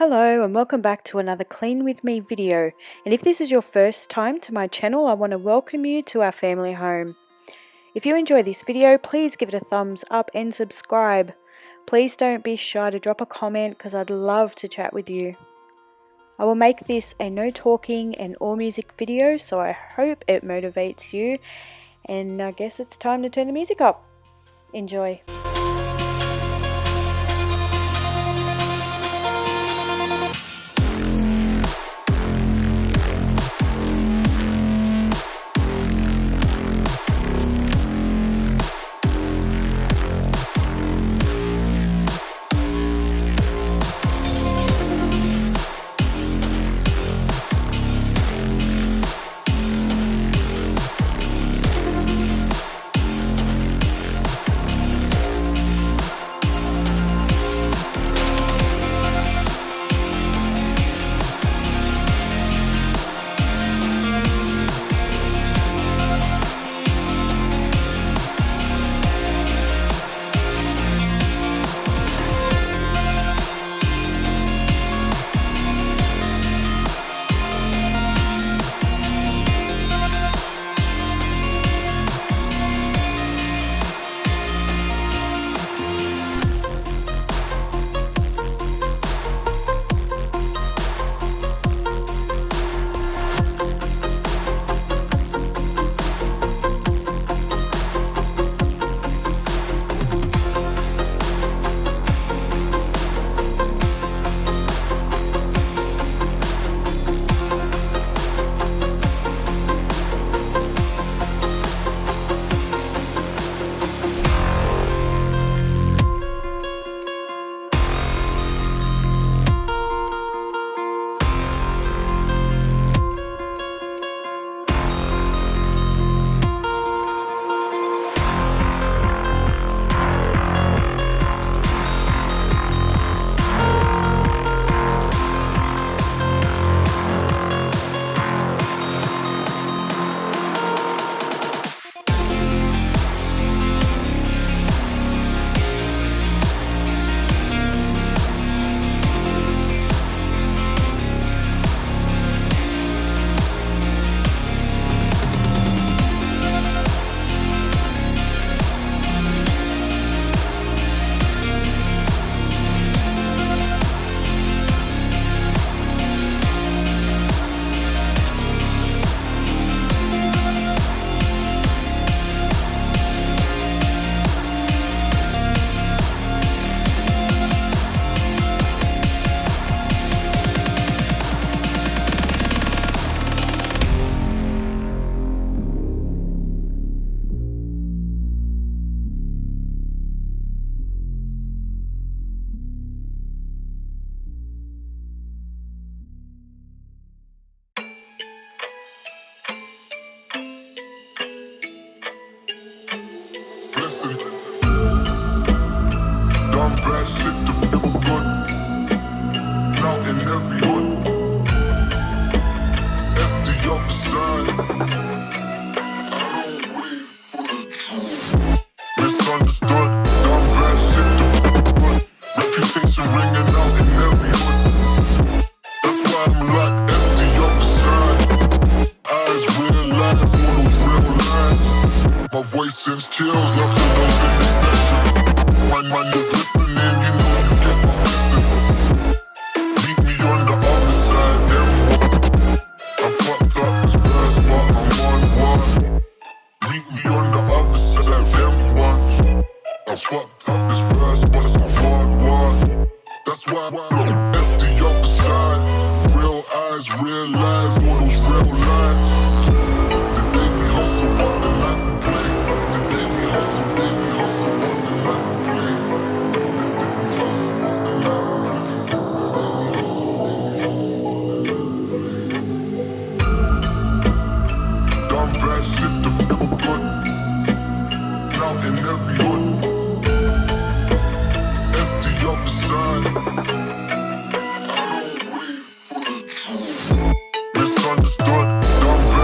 Hello and welcome back to another Clean With Me video, and if this is your first time to my channel, I want to welcome you to our family home. If you enjoy this video, please give it a thumbs up and subscribe. Please don't be shy to drop a comment because I'd love to chat with you. I will make this a no talking and all music video, so I hope it motivates you, and I guess it's time to turn the music up. Enjoy. Listen, dumb bad shit to feel good. Now in every hood, F the other side. I don't wait for the truth. Misunderstood, dumb bad shit to feel good. Reputation ringing out in every hood. That's why I'm like F the other side. Eyes realize all those real lines. My voice sends chills, love to those in the session. My mind is listening, you know you get my blessing. Meet me on the other side, M1. I fucked up this verse, but I'm on one. Meet me on the other side, M1. I fucked up this verse, but I'm on one. That's why I'm F the other side. Real eyes realize all those real lines. They made me hustle, but the night we play. They made me hustle, but the night we play. They made me hustle, but the night we play. Dumb bad shit to feel good. Now in every hood, F the other side. I don't wait for the truth. Misunderstood, dumb bad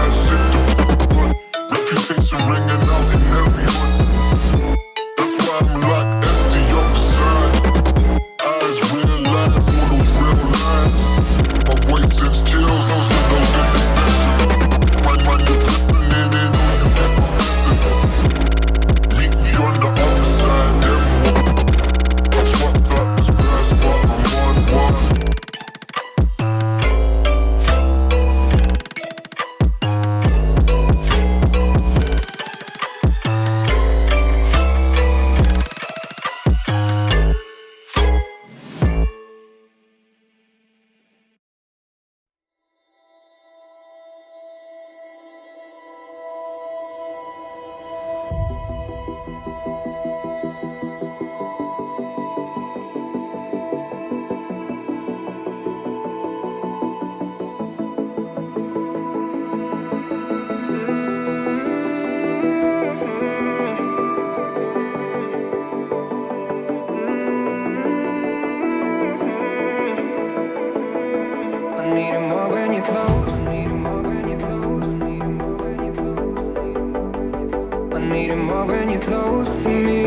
to me.